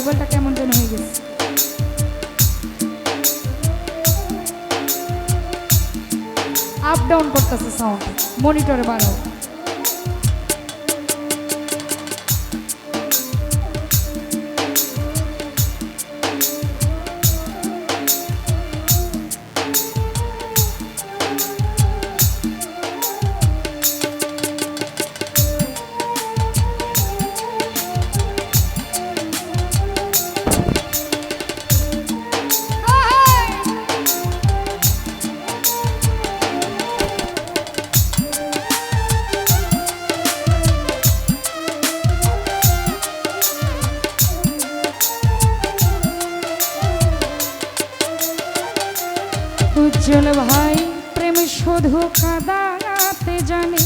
মোবাইলটা কেমন যেন হয়ে গেছে। আপ ডাউন করতেছে সাউন্ড, মনিটরে বাড়াও। উজ্জ্বল ভাই প্রেম শুধু কাদাতে জানে,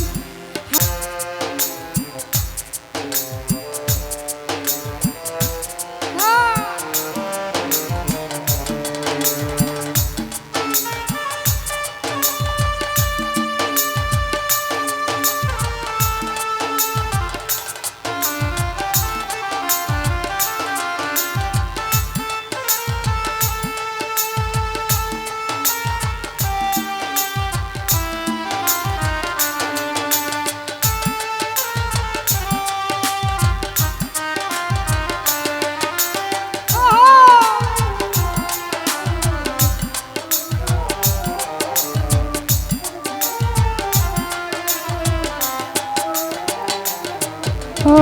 ও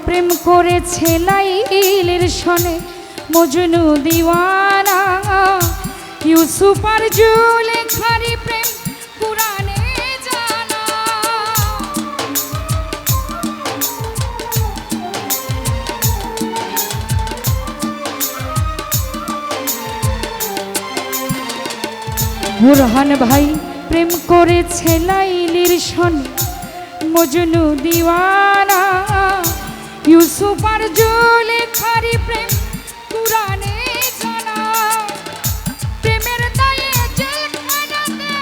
প্রেম করেছে লাইলের সনে মজনু দিওয়ানা, ইউসুফ আর জুলেখারি প্রেম পুরাণে জানা। বুরহান ভাই প্রেম করেছে লাইলির সনে মজনু দিওয়ানা, ইউসুফ আর জুলেখারি প্রেম কুরআনে জানা। প্রেমের দায়ে জেলখানাতে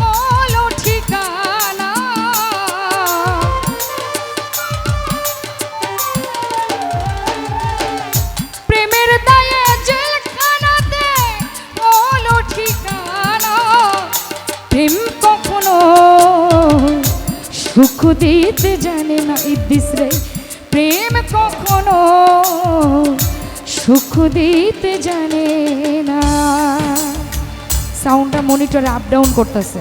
হলো ঠিকানা, প্রেমের দায়ে জেলখানাতে হলো ঠিকানা। প্রেম কখনো সুখ দিতে জানে না ইদ্দিস রে, প্রেম কখনো সুখ দিতে জানে না। সাউন্ডটা মনিটরে আপ ডাউন করতেছে।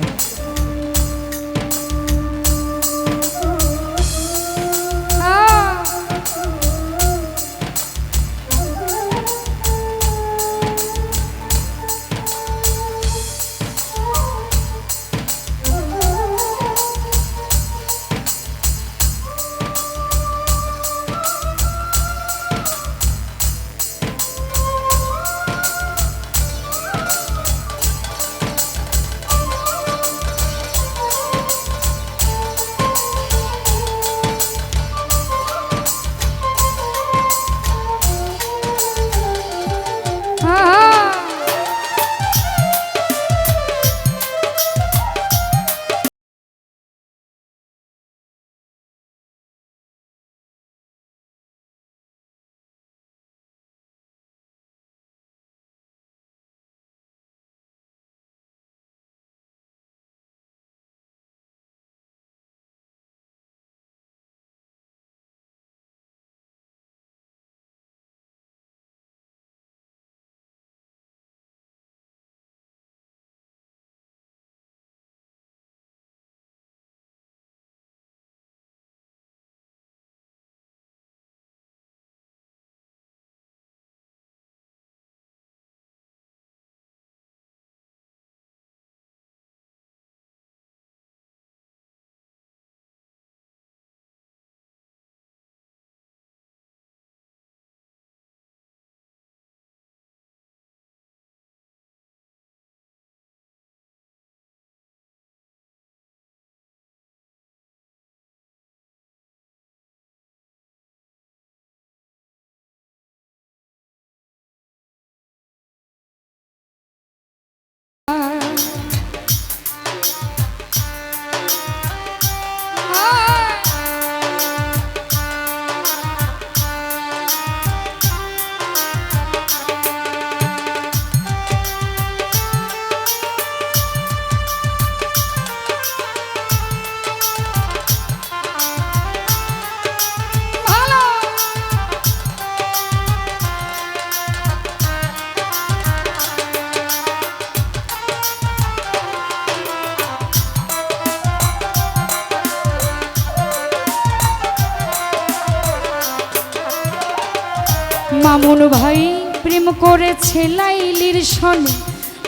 মামুন ভাই প্রেম করেছে লাইলির সনে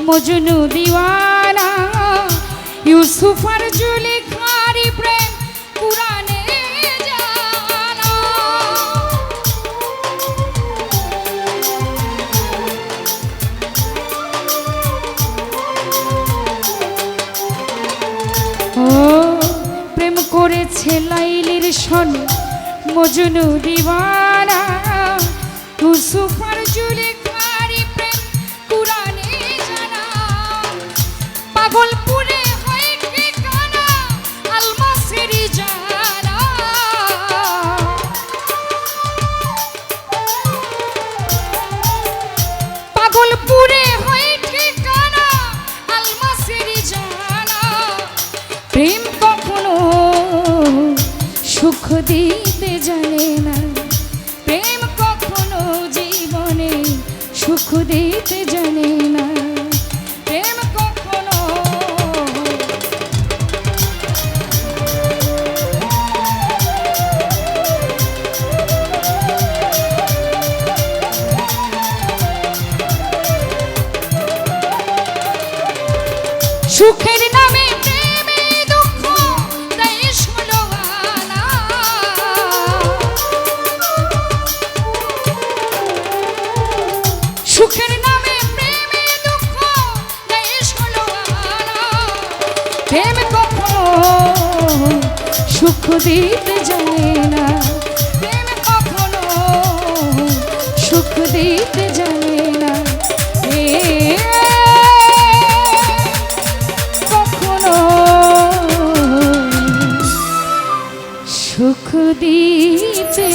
মজনু দিওয়ানা ইউসুফ আর জুলেখার প্রেম কুরআনে জানা। ও প্রেম করেছে লাইলির সনে মজনু দিওয়ানা ইউসুফ আর জুলেখার প্রেম কুরআনে জানা। পাগলপুরে হয় ঠিকানা আলমাসের জানা। পাগলপুরে হয় ঠিকানা আলমাসের জানা। প্রেম কখনো সুখ দিতে জানে না, প্রেম কখনো জীবনে সুখ দিতে জানে না। প্রেম কখনো সুখের নামে প্রেমে দুঃখ দেয় ষোলো আনা। সুখের নামে প্রেমে দুঃখ দেয় ষোলো আনা। প্রেম কখনো সুখ দিতে জানে না, প্রেম কখনো সুখ দিতে জানে না। কখনো সুখ দিতে